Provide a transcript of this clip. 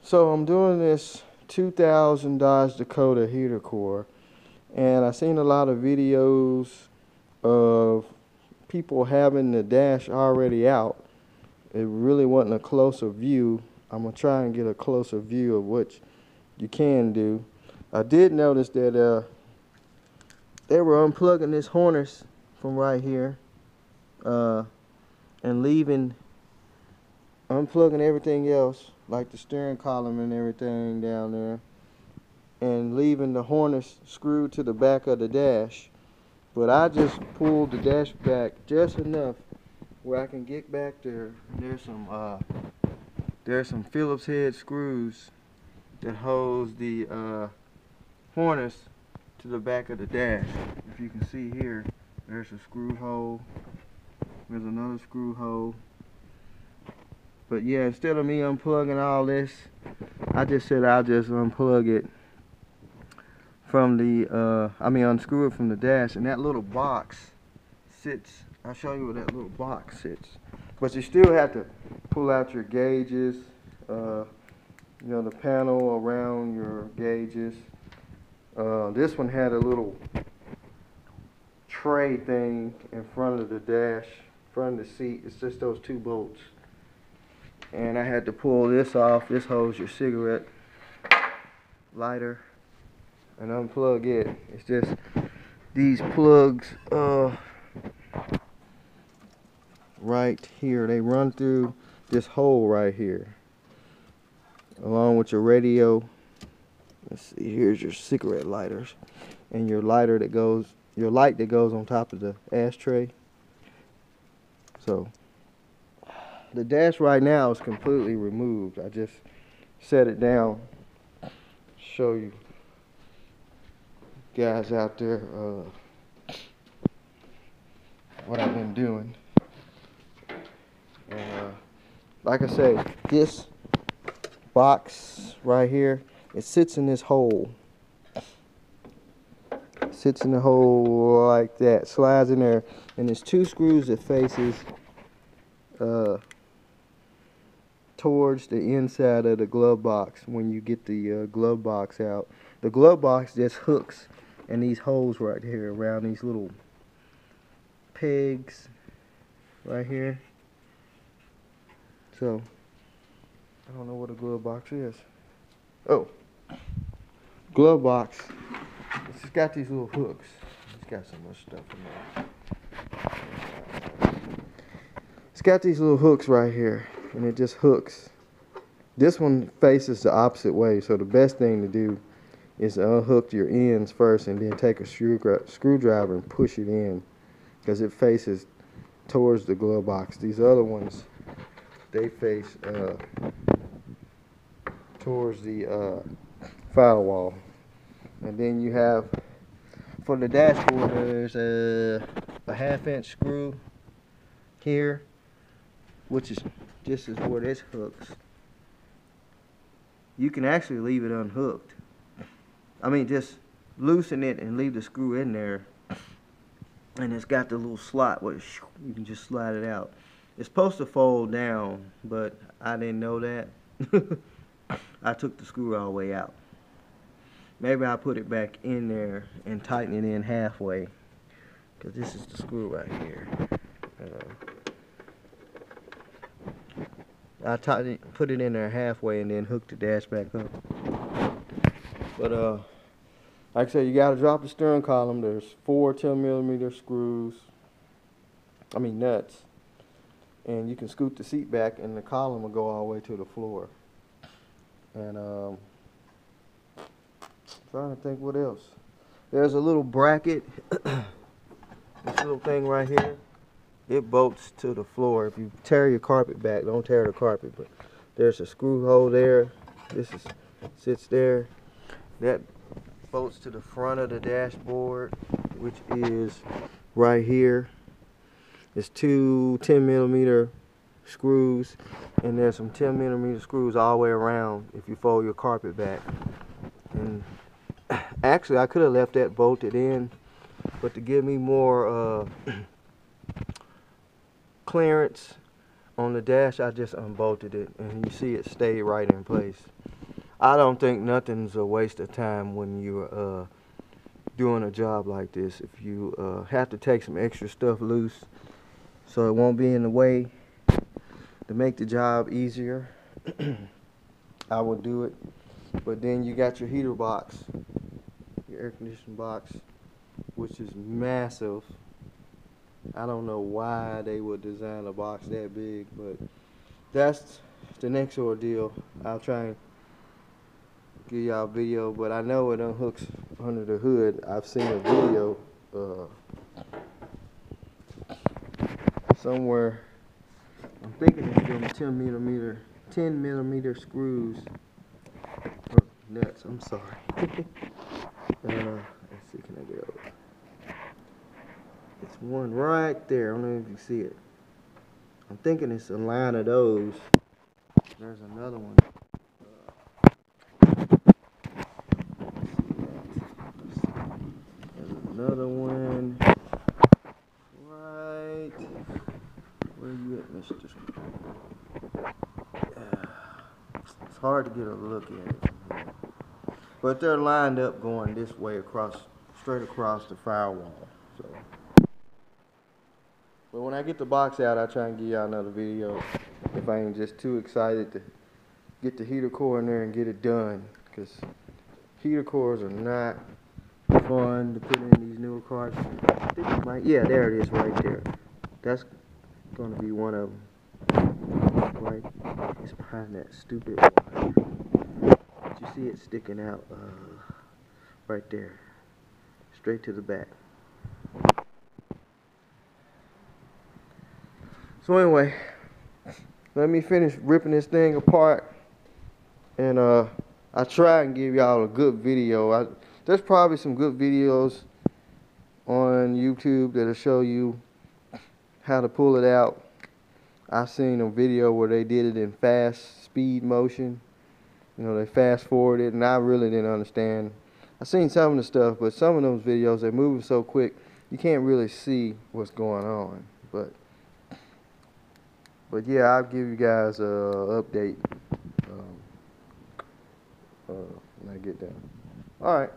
So I'm doing this 2000 Dodge Dakota heater core, and I've seen a lot of videos of people having the dash already out. It really wasn't a closer view. I'm gonna try and get a closer view of what you can do. I did notice that they were unplugging this harness from right here and unplugging everything else, like the steering column and everything down there, and leaving the harness screwed to the back of the dash. But I just pulled the dash back just enough where I can get back there. There's some Phillips head screws that holds the harness to the back of the dash. If you can see here, there's a screw hole. There's another screw hole. But yeah, instead of me unplugging all this, I just said I'll just unplug it from the, unscrew it from the dash, and that little box sits. I'll show you where that little box sits. But you still have to pull out your gauges, the panel around your gauges. This one had a little tray thing in front of the dash, front of the seat. It's just those two bolts. And I had to pull this off. This holds your cigarette lighter, and unplug it. It's just these plugs right here. They run through this hole right here, along with your radio. Let's see, here's your cigarette lighters and your light that goes on top of the ashtray. So the dash right now is completely removed. I just set it down, show you guys out there what I've been doing. And like I say, this box right here, it sits in this hole. It sits in the hole like that, slides in there, and there's two screws that faces towards the inside of the glove box. When you get the glove box out, the glove box just hooks in these holes right here around these little pegs right here. So I don't know what a glove box is. Oh, glove box. It's got these little hooks. It's got so much stuff in there. It's got these little hooks right here, and it just hooks. This one faces the opposite way, so the best thing to do is to unhook your ends first and then take a screwdriver and push it in, because it faces towards the glove box. These other ones, they face towards the firewall. And then you have, for the dashboard, there's a 1/2" screw here, which is just as where this hooks. You can actually leave it unhooked. Just loosen it and leave the screw in there, and it's got the little slot where you can just slide it out. It's supposed to fold down, but I didn't know that. I took the screw all the way out. Maybe I'll put it back in there and tighten it in halfway, because this is the screw right here. I put it in there halfway and then hook the dash back up. But like I said, you gotta drop the steering column. There's 4 10mm screws, nuts, and you can scoot the seat back and the column will go all the way to the floor. And I'm trying to think what else. There's a little bracket. This little thing right here, it bolts to the floor. If you tear your carpet back, don't tear the carpet, but there's a screw hole there. Sits there. That bolts to the front of the dashboard, which is right here. There's 2 10mm screws, and there's some 10mm screws all the way around if you fold your carpet back. And actually, I could have left that bolted in, but to give me more clearance on the dash, I just unbolted it, and you see it stayed right in place. I don't think nothing's a waste of time when you're doing a job like this. If you have to take some extra stuff loose so it won't be in the way to make the job easier, I will do it. But then you got your heater box, your air conditioning box, which is massive. I don't know why they would design a box that big, but that's the next ordeal. I'll try and give y'all a video, but I know it unhooks under the hood. I've seen a video somewhere. I'm thinking it's them 10 millimeter screws or nuts. I'm sorry. Let's see, can I get over? It's one right there. I don't know if you see it. I'm thinking it's a line of those. There's another one. There's another one right. Where you at, Mr. It's hard to get a look at it from here. But they're lined up going this way straight across the firewall. So, but when I get the box out, I'll try and give y'all another video if I ain't just too excited to get the heater core in there and get it done. Because heater cores are not fun to put in these newer cars. I think it might, yeah, there it is right there. That's going to be one of them. Right? It's behind that stupid wire. But you see it sticking out right there. Straight to the back. So anyway, let me finish ripping this thing apart, and I try and give y'all a good video. There's probably some good videos on YouTube that'll show you how to pull it out. I've seen a video where they did it in fast speed motion. You know, they fast forwarded, and I really didn't understand. I've seen some of the stuff, but some of those videos, they're moving so quick, you can't really see what's going on. But yeah, I'll give you guys an update when I get down. All right.